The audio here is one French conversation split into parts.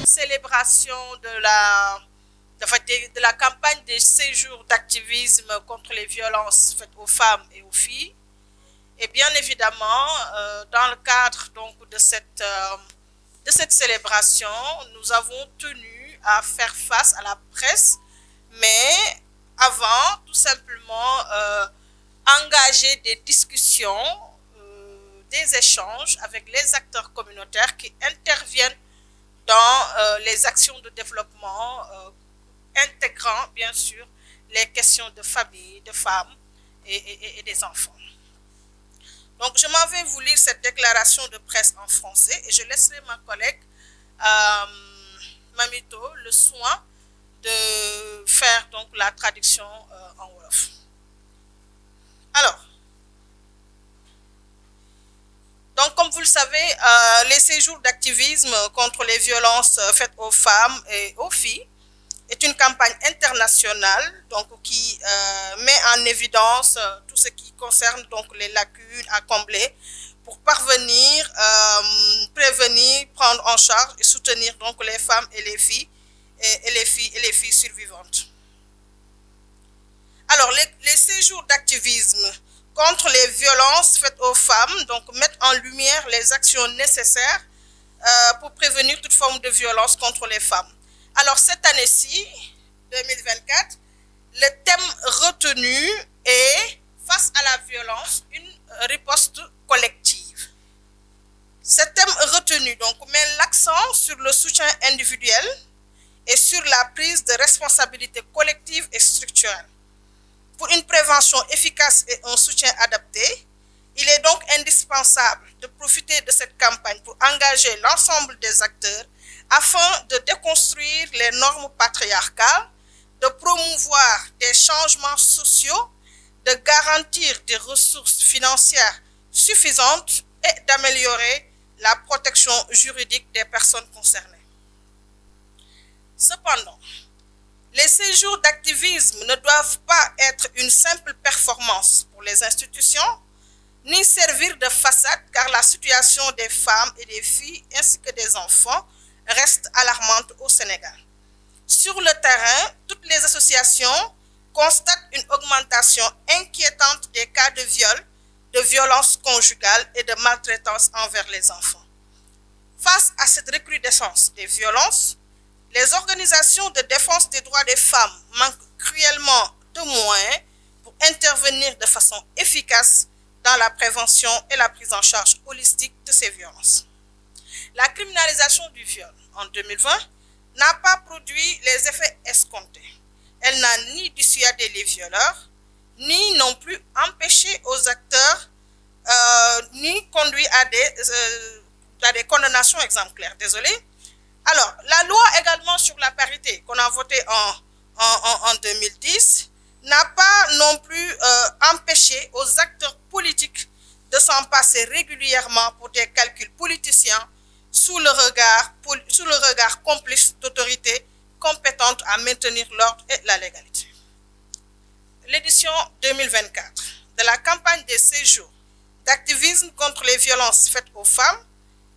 Célébration de la campagne des séjours d'activisme contre les violences faites aux femmes et aux filles. Et bien évidemment, dans le cadre donc, de cette célébration, nous avons tenu à faire face à la presse, mais avant, tout simplement, engager des discussions, des échanges avec les acteurs communautaires qui interviennent dans les actions de développement, intégrant bien sûr les questions de famille, de femmes et des enfants. Donc je m'en vais vous lire cette déclaration de presse en français et je laisserai ma collègue Mamito le soin de faire donc la traduction en Wolof. Alors, donc, comme vous le savez, les séjours d'activisme contre les violences faites aux femmes et aux filles est une campagne internationale donc, qui met en évidence tout ce qui concerne donc, les lacunes à combler pour parvenir, prévenir, prendre en charge et soutenir donc, les femmes et les filles et les filles survivantes. Alors, les séjours d'activisme contre les violences faites aux femmes, donc mettre en lumière les actions nécessaires pour prévenir toute forme de violence contre les femmes. Alors cette année-ci, 2024, le thème retenu est « Face à la violence, une riposte collective ». Ce thème retenu donc, met l'accent sur le soutien individuel et sur la prise de responsabilité collective et structurelle. Pour une prévention efficace et un soutien adapté, il est donc indispensable de profiter de cette campagne pour engager l'ensemble des acteurs afin de déconstruire les normes patriarcales, de promouvoir des changements sociaux, de garantir des ressources financières suffisantes et d'améliorer la protection juridique des personnes concernées. Cependant, les séjours d'activisme ne doivent pas être une simple performance pour les institutions, ni servir de façade car la situation des femmes et des filles ainsi que des enfants reste alarmante au Sénégal. Sur le terrain, toutes les associations constatent une augmentation inquiétante des cas de viol, de violence conjugale et de maltraitance envers les enfants. Face à cette recrudescence des violences, les organisations de défense des droits des femmes manquent cruellement de moyens pour intervenir de façon efficace dans la prévention et la prise en charge holistique de ces violences. La criminalisation du viol en 2020 n'a pas produit les effets escomptés. Elle n'a ni dissuadé les violeurs, ni non plus empêché aux acteurs, ni conduit à des condamnations exemplaires. Désolé. Alors, la loi également sur la parité qu'on a votée en 2010 n'a pas non plus empêché aux acteurs politiques de s'en passer régulièrement pour des calculs politiciens sous le regard complice d'autorités compétentes à maintenir l'ordre et la légalité. L'édition 2024 de la campagne des séjours d'activisme contre les violences faites aux femmes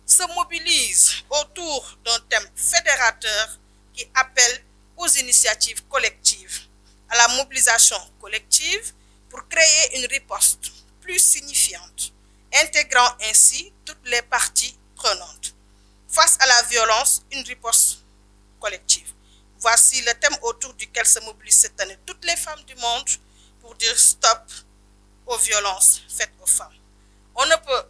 se mobilise autour d'un thème fédérateur qui appelle aux initiatives collectives, à la mobilisation collective pour créer une riposte plus signifiante, intégrant ainsi toutes les parties prenantes. Face à la violence, une riposte collective. Voici le thème autour duquel se mobilisent cette année toutes les femmes du monde pour dire stop aux violences faites aux femmes. On ne peut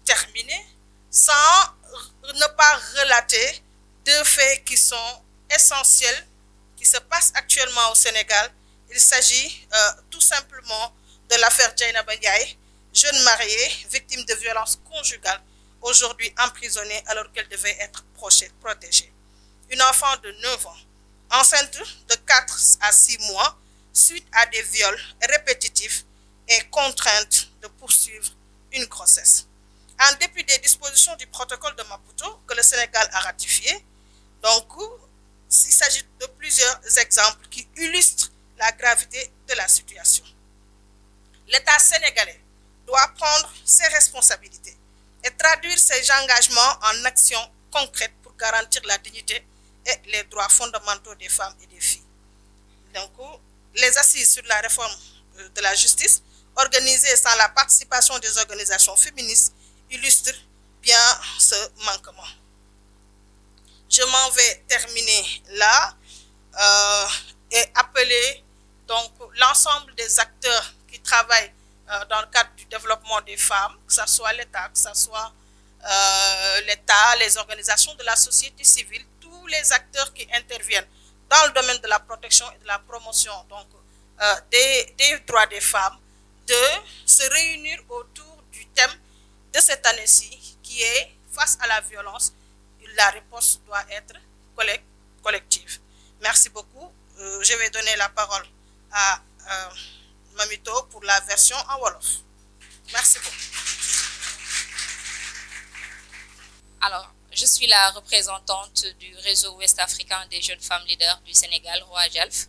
terminer sans ne pas relater deux faits qui sont essentiels, qui se passent actuellement au Sénégal. Il s'agit tout simplement de l'affaire Dieynaba Ndiaye, jeune mariée, victime de violences conjugales, aujourd'hui emprisonnée alors qu'elle devait être protégée. Une enfant de 9 ans, enceinte de 4 à 6 mois, suite à des viols répétitifs et contrainte de poursuivre une grossesse. En dépit des dispositions du protocole de Maputo que le Sénégal a ratifié, donc il s'agit de plusieurs exemples qui illustrent la gravité de la situation. l'État sénégalais doit prendre ses responsabilités et traduire ses engagements en actions concrètes pour garantir la dignité et les droits fondamentaux des femmes et des filles. Donc, les assises sur la réforme de la justice, organisées sans la participation des organisations féministes, illustrent bien ce manquement. Je m'en vais terminer là et appeler donc l'ensemble des acteurs qui travaillent dans le cadre du développement des femmes, que ce soit l'État, que ce soit l'État, les organisations de la société civile, tous les acteurs qui interviennent dans le domaine de la protection et de la promotion donc, des droits des femmes, de se réunir autour du thème de cette année-ci qui est face à la violence, la réponse doit être collective. Merci beaucoup. Je vais donner la parole à Mamito pour la version en Wolof. Merci beaucoup. Alors, je suis la représentante du réseau ouest-africain des jeunes femmes leaders du Sénégal, ROAJALF.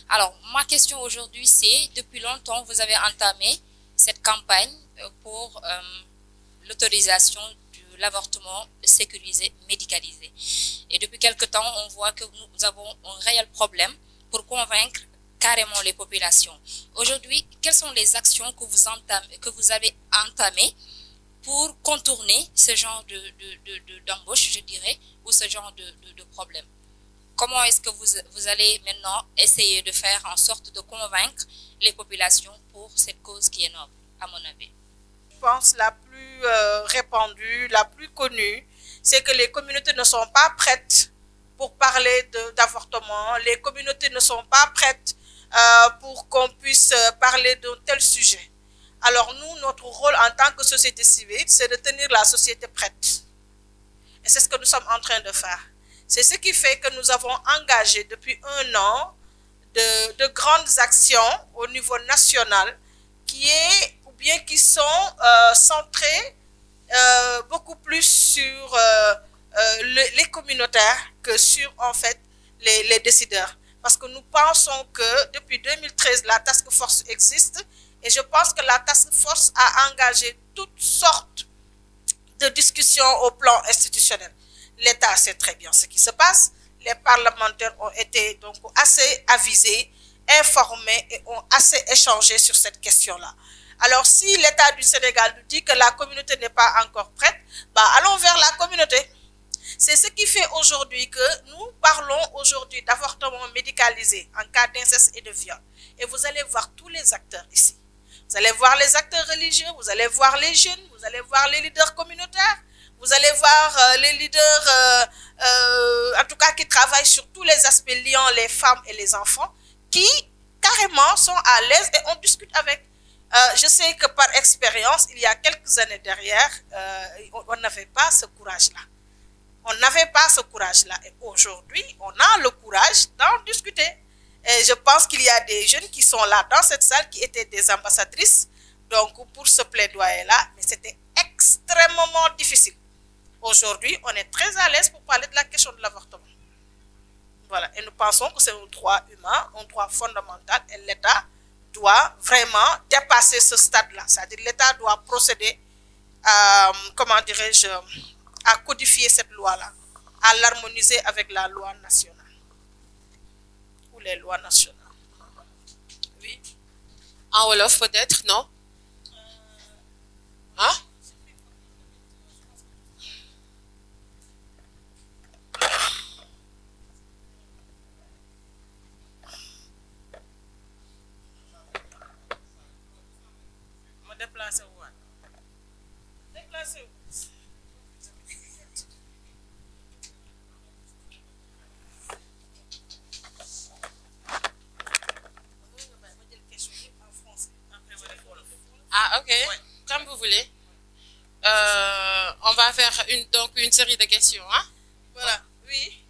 Alors, ma question aujourd'hui, c'est, depuis longtemps, vous avez entamé cette campagne pour l'autorisation de l'avortement sécurisé, médicalisé. Et depuis quelque temps, on voit que nous avons un réel problème pour convaincre carrément les populations. Aujourd'hui, quelles sont les actions que vous avez entamées pour contourner ce genre d'embauche, je dirais, ou ce genre de problème? Comment est-ce que vous allez maintenant essayer de faire en sorte de convaincre les populations pour cette cause qui est noble, à mon avis? Je pense la plus répandue, la plus connue, c'est que les communautés ne sont pas prêtes pour parler d'avortement. Les communautés ne sont pas prêtes pour qu'on puisse parler d'un tel sujet. Alors nous, notre rôle en tant que société civile, c'est de tenir la société prête. Et c'est ce que nous sommes en train de faire. C'est ce qui fait que nous avons engagé depuis 1 an de grandes actions au niveau national qui sont centrées beaucoup plus sur les communautaires que sur en fait les décideurs. Parce que nous pensons que depuis 2013, la task force existe et je pense que la task force a engagé toutes sortes de discussions au plan institutionnel. L'État sait très bien ce qui se passe. Les parlementaires ont été donc assez avisés, informés et ont assez échangé sur cette question-là. Alors, si l'État du Sénégal nous dit que la communauté n'est pas encore prête, allons vers la communauté. C'est ce qui fait aujourd'hui que nous parlons aujourd'hui d'avortement médicalisé en cas d'inceste et de viol. Et vous allez voir tous les acteurs ici. Vous allez voir les acteurs religieux, vous allez voir les jeunes, vous allez voir les leaders communautaires, vous allez voir les leaders, en tout cas qui travaillent sur tous les aspects liant les femmes et les enfants, qui carrément sont à l'aise et on discute avec. Je sais que par expérience, il y a quelques années derrière, on n'avait pas ce courage-là. On n'avait pas ce courage-là. Et aujourd'hui, on a le courage d'en discuter. Et je pense qu'il y a des jeunes qui sont là dans cette salle qui étaient des ambassadrices donc pour ce plaidoyer-là, mais c'était extrêmement difficile. Aujourd'hui, on est très à l'aise pour parler de la question de l'avortement. Voilà. Et nous pensons que c'est un droit humain, un droit fondamental, et l'État doit vraiment dépasser ce stade-là. C'est-à-dire l'État doit procéder à, comment dirais-je, à codifier cette loi-là, à l'harmoniser avec la loi nationale ou les lois nationales. Oui. En Wolof peut-être, non? Hein? Déplacer où? Déplacer où? Ah, ok. Ouais. Comme vous voulez. On va faire une série de questions. Hein? Voilà. Oui.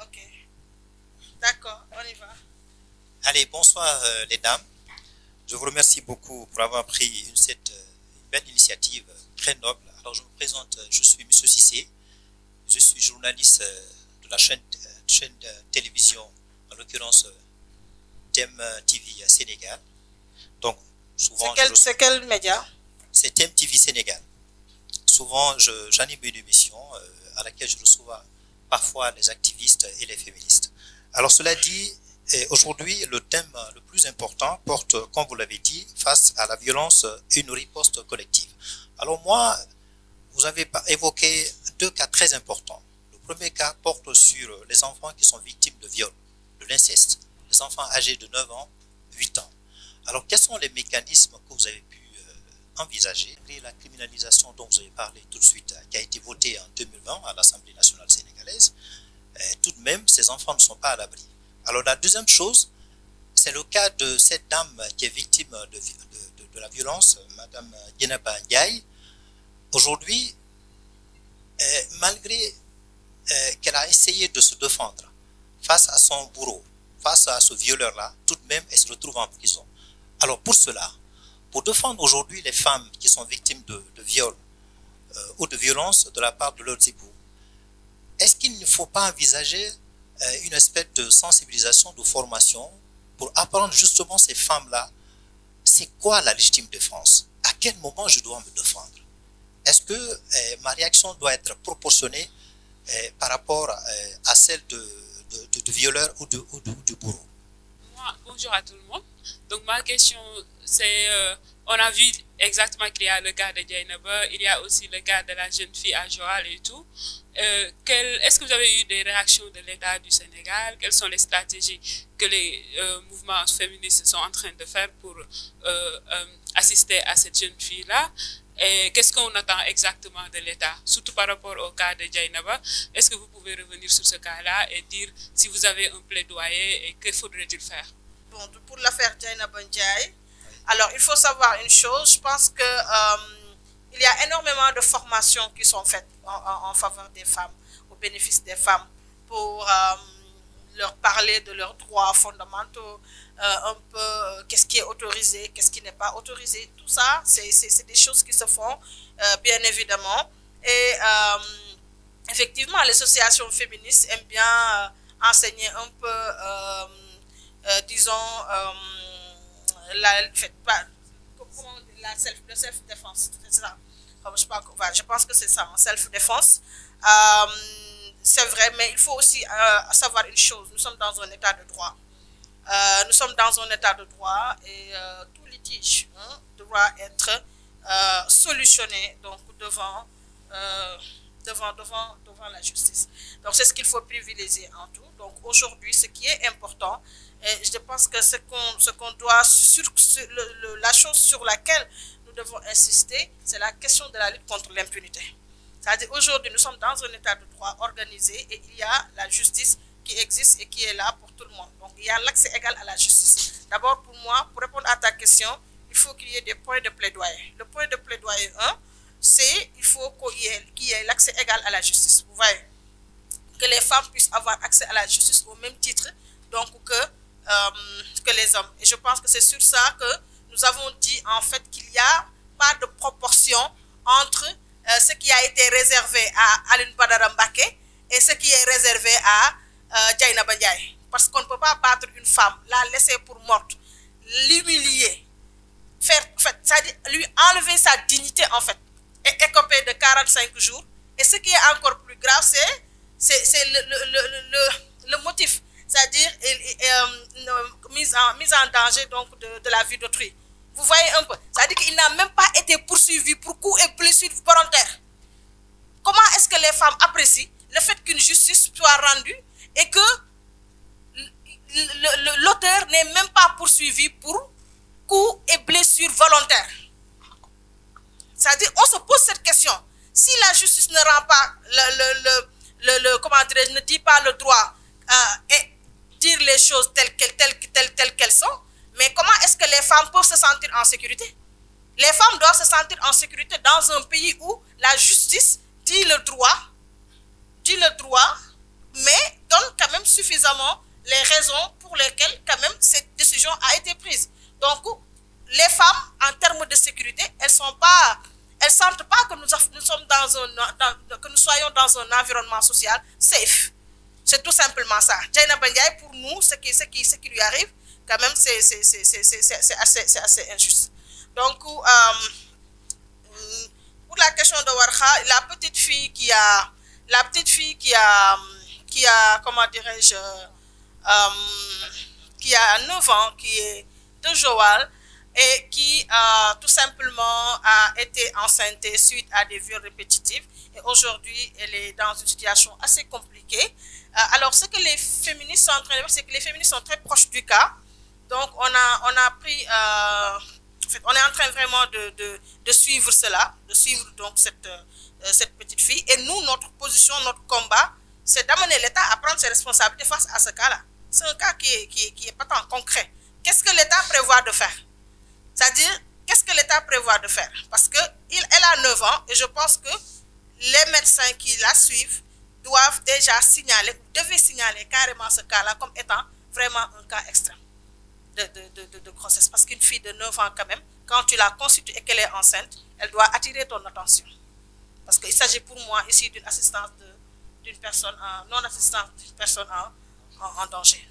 Ok. D'accord, on y va. Allez, bonsoir les dames. Je vous remercie beaucoup pour avoir pris cette belle initiative, très noble. Alors je me présente, je suis M. Cissé, je suis journaliste de la chaîne de télévision, en l'occurrence TEM TV Sénégal. Donc souvent... C'est quel média? C'est TEM TV Sénégal. Souvent j'anime une émission à laquelle je reçois parfois les activistes et les féministes. Alors cela dit, aujourd'hui, le thème le plus important porte, comme vous l'avez dit, face à la violence, une riposte collective. Alors moi, vous avez évoqué deux cas très importants. Le premier cas porte sur les enfants qui sont victimes de viol, de l'inceste, les enfants âgés de 9 ans, 8 ans. Alors quels sont les mécanismes que vous avez pu envisager? La criminalisation dont vous avez parlé tout de suite, qui a été votée en 2020 à l'Assemblée nationale sénégalaise, tout de même, ces enfants ne sont pas à l'abri. Alors la deuxième chose, c'est le cas de cette dame qui est victime de la violence, Madame Dieynaba Ndiaye. Aujourd'hui, malgré qu'elle a essayé de se défendre face à son bourreau, face à ce violeur-là, tout de même, elle se retrouve en prison. Alors pour cela, pour défendre aujourd'hui les femmes qui sont victimes de viol ou de violence de la part de leurs époux, est-ce qu'il ne faut pas envisager une espèce de sensibilisation, de formation pour apprendre justement ces femmes-là, c'est quoi la légitime défense? À quel moment je dois me défendre? Est-ce que ma réaction doit être proportionnée par rapport à celle de violeur ou du bourreau? Bonjour à tout le monde. Donc ma question c'est, on a vu exactement qu'il y a le cas de Dieynaba, il y a aussi le cas de la jeune fille à Joal et tout. Est-ce que vous avez eu des réactions de l'État du Sénégal? Quelles sont les stratégies que les mouvements féministes sont en train de faire pour assister à cette jeune fille-là? Et qu'est-ce qu'on attend exactement de l'État, surtout par rapport au cas de Dieynaba? Est-ce que vous pouvez revenir sur ce cas-là et dire si vous avez un plaidoyer et que faudrait-il faire? Bon, pour l'affaire Dieynaba Ndiaye, alors il faut savoir une chose, je pense que il y a énormément de formations qui sont faites en faveur des femmes, au bénéfice des femmes, pour leur parler de leurs droits fondamentaux, un peu qu'est-ce qui est autorisé, qu'est-ce qui n'est pas autorisé. Tout ça, c'est des choses qui se font, bien évidemment. Et effectivement, les associations féministes aiment bien enseigner un peu, disons, le self-défense, c'est ça. Je pense que c'est ça, self-défense. C'est vrai, mais il faut aussi savoir une chose, nous sommes dans un état de droit. Nous sommes dans un état de droit et tout litige doit être solutionné donc, devant la justice. Donc c'est ce qu'il faut privilégier en tout. Donc aujourd'hui, ce qui est important, et je pense que ce qu'on doit, la chose sur laquelle nous devons insister, c'est la question de la lutte contre l'impunité. C'est-à-dire aujourd'hui, nous sommes dans un état de droit organisé et il y a la justice qui existe et qui est là pour tout le monde. Donc il y a l'accès égal à la justice. D'abord pour moi, pour répondre à ta question, il faut qu'il y ait des points de plaidoyer. Le point de plaidoyer 1, c'est il faut qu'il y ait l'accès égal à la justice. Vous voyez, que les femmes puissent avoir accès à la justice au même titre donc, que les hommes. Et je pense que c'est sur ça que nous avons dit en fait qu'il n'y a pas de proportion entre ce qui a été réservé à Aline Badara Mbacké et ce qui est réservé à Dieynaba Ndiaye. Parce qu'on ne peut pas battre une femme, la laisser pour morte, l'humilier, c'est-à-dire lui enlever sa dignité en fait, et écoper de 45 jours. Et ce qui est encore plus grave, c'est le motif, c'est-à-dire mise en danger donc, de la vie d'autrui. Vous voyez un peu, c'est-à-dire qu'il n'a même pas été poursuivi pour coups et blessures volontaires. Comment est-ce que les femmes apprécient le fait qu'une justice soit rendue et que l'auteur n'est même pas poursuivi pour coups et blessures volontaires? C'est-à-dire, on se pose cette question. Si la justice ne rend pas ne dit pas le droit et dire les choses telles qu'elles sont, mais comment est-ce que les femmes peuvent se sentir en sécurité? Les femmes doivent se sentir en sécurité dans un pays où la justice dit le droit, mais donne quand même suffisamment les raisons pour lesquelles quand même cette décision a été prise. Donc, les femmes, en termes de sécurité, elles sentent pas que nous sommes que nous soyons dans un environnement social safe. C'est tout simplement ça. Dieynaba Ndiaye, pour nous, ce qui lui arrive, quand même, c'est assez injuste. Donc, pour la question de Warkha, la petite fille qui a comment dirais-je, qui a 9 ans, qui est de Joal, et qui tout simplement a été enceinte suite à des viols répétitifs. Et aujourd'hui, elle est dans une situation assez compliquée. Alors, ce que les féministes sont en train de faire, c'est que les féministes sont très proches du cas. Donc, on a pris... en fait, on est en train vraiment de suivre cela, de suivre donc cette petite fille. Et nous, notre position, notre combat, c'est d'amener l'État à prendre ses responsabilités face à ce cas-là. C'est un cas qui est pas tant concret. Qu'est-ce que l'État prévoit de faire? C'est-à-dire, qu'est-ce que l'État prévoit de faire? Parce qu'elle a 9 ans et je pense que les médecins qui la suivent doivent déjà signaler, ou devaient signaler carrément ce cas-là comme étant vraiment un cas extrême de grossesse. Parce qu'une fille de 9 ans quand même, quand tu la constitues et qu'elle est enceinte, elle doit attirer ton attention. Parce qu'il s'agit pour moi ici d'une assistance d'une personne, non-assistance d'une personne en danger.